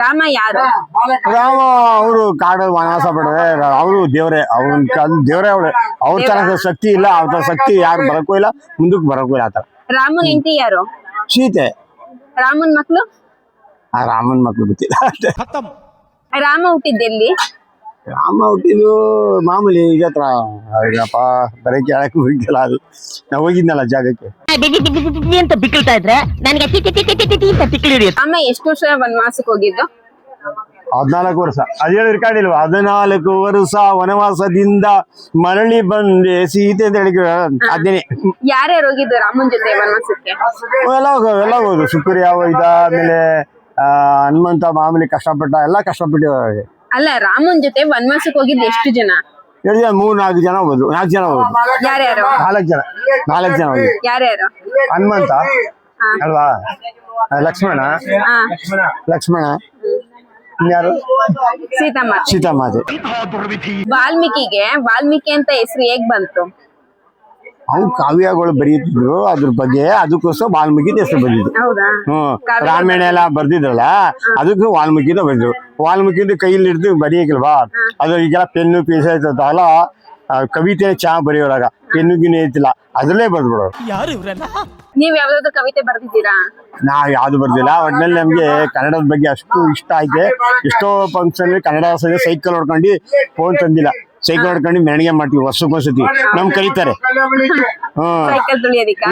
ರಾಮ ಯಾರು? ರಾಮ ಅವರು ಕಾಡಲ್ಲಿ ವನವಾಸ ಪಡೆದ್ರೆ ಅವರು ದೇವ್ರೆ, ದೇವ್ರೆ ಅವಳು. ಅವ್ರ ತರ ಶಕ್ತಿ ಇಲ್ಲ, ಅವ್ರ ಶಕ್ತಿ ಯಾರು ಬರಕ್ಕೂ ಇಲ್ಲ, ಮುಂದಕ್ಕೆ ಬರಕ್ಕೂ ಇಲ್ಲ. ಆತರ ರಾಮನ್ ಹೆಂಡತಿ ಯಾರು? ಸೀತೆ. ರಾಮನ್ ಮಕ್ಳು? ಆ ರಾಮನ್ ಮಕ್ಳು ಗೊತ್ತಿಲ್ಲ ಅಷ್ಟೇ. ರಾಮ ಹುಟ್ಟಿದ್ದೆಲ್ಲಿ? ರಾಮ ಹುಟ್ಟಿದ್ದು ಮಾಮೂಲಿ ಈಗ ಹತ್ರ ಏನಪ್ಪ ಬರೀ ಕೇಳಕ್ಕೆ ಹೋಗಿಲ್ಲ. ಅದು ನಾವು ಹೋಗಿದ್ನಲ್ಲ ಜಾಗಕ್ಕೆ ಅಂತ ಬಿಕ್ಕಳ್ತಾ ಇದ್ರೆ ನನಗೆ ರಾಮ ಎಷ್ಟು ವರ್ಷ ವನವಾಸಕ್ಕೆ ಹೋಗಿದ್ದು? 14 ವರ್ಷ. ಅದು ಹೇಳಿ ರೆಕಾರ್ಡ್ ಇಲ್ವಾ? 14 ವರ್ಷ ವನವಾಸದಿಂದ ಮರಳಿ ಬಂದೆ ಸೀತೆ ಅಂತ ಹೇಳಿ ಅದೇನೆ. ಯಾರ್ಯಾರು ಹೋಗಿದ್ದು ರಾಮನ್ ಜೊತೆ ವನವಾಸಕ್ಕೆ? ಎಲ್ಲ ಹೋದ್ರು. ಶುಕ್ರಿಯ ಹೋಯ್ದ, ಆಮೇಲೆ ಹನುಮಂತ ಮಾಮೂಲಿ ಕಷ್ಟಪಟ್ಟ, ಎಲ್ಲ ಕಷ್ಟಪಟ್ಟು. ಅಲ್ಲ, ರಾಮನ್ ಜೊತೆ ವನವಾಸಕ್ಕೆ ಹೋಗಿದ್ದು ಎಷ್ಟು ಜನ? 3-4 ಜನ ಹೋದ್ರು. 4 ಜನ ಹೋದ್ರು. ಯಾರ್ಯಾರು? 4 ಜನ ಹೋದ್ರು. ಯಾರ್ಯಾರು? ಹನುಮಂತ ಅಲ್ವಾ, ಲಕ್ಷ್ಮಣ ಇನ್ಯಾರು? ಸೀತಾಮಾತೆ. ವಾಲ್ಮೀಕಿ ಅಂತ ಹೆಸರು ಹೇಗ್ ಬಂತು? ಅವು ಕಾವ್ಯಗಳು ಬರೀತಿದ್ರು, ಅದ್ರ ಬಗ್ಗೆ, ಅದಕ್ಕೋಸ್ಕರ ವಾಲ್ಮೀಕಿ ಹೆಸರು ಬಂದಿದ್ರು. ರಾಮಾಯಣ ಎಲ್ಲ ಬರ್ದಿದ್ರಲ್ಲ, ಅದಕ್ಕೂ ವಾಲ್ಮೀಕಿನ ಬಂದ್ರು. ವಾಲ್ಮೀಕಿಂದ ಕೈಯಲ್ಲಿ ಹಿಡಿದು ಬರೆಯಕಿಲ್ವಾ, ಅದು ಈಗೆಲ್ಲ ಪೆನ್ನು ಪೀಸ್ ಆಯ್ತಲ್ಲ, ಕವಿತೆ ಚೆನ್ನಾಗಿ ಬರೆಯೋರಾಗ ಪೆನ್ನು ಗಿನ್ನು ಐತಿಲ್ಲ, ಅದ್ರಲ್ಲೇ ಬರ್ದ್ಬಿಡೋರು. ನೀವ್ ಯಾವ್ದಾದ್ರು ಕವಿತೆ ಬರ್ದಿದ್ದೀರಾ? ನಾವ್ ಯಾವ್ದು ಬರ್ದಿಲ್ಲ. ಒಟ್ನಲ್ಲಿ ನಮ್ಗೆ ಕನ್ನಡದ ಬಗ್ಗೆ ಅಷ್ಟು ಇಷ್ಟ ಐತೆ. ಎಷ್ಟೋ ಫಂಕ್ಷನ್ ಕನ್ನಡ ಸೈಕಲ್ ಹೊಡ್ಕೊಂಡು ಫೋನ್ ತಂದಿಲ್ಲ, ಸೈಕಲ್ ಹೊಡ್ಕೊಂಡು ಮೆರವಣಿಗೆ ಮಾಡ್ತೀವಿ ವರ್ಷಕ್ಕೊಂದ್ಸತಿ. ನಮ್ ಕರೀತಾರೆ. ಸೈಕಲ್ ತುಳಿಯೋದಿಕ್ಕ?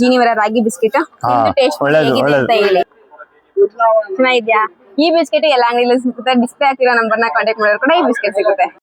ಜೀನಿವರ ರಾಗಿ ಬಿಸ್ಕೆಟ್ ಚೆನ್ನಾಗಿದ್ಯಾ? ಈ ಬಿಸ್ಕೆಟ್ ಎಲ್ಲ ಅಂಗಡಿಯಲ್ಲಿ ಸಿಗುತ್ತೆ. ಡಿಸ್ಪ್ಲೇ ಹಾಕಿರೋ ನಂಬರ್ನ ಕಾಂಟ್ಯಾಕ್ಟ್ ಮಾಡಿದ್ರೆ ಕೂಡ ಈ ಬಿಸ್ಕೆಟ್ ಸಿಗುತ್ತೆ.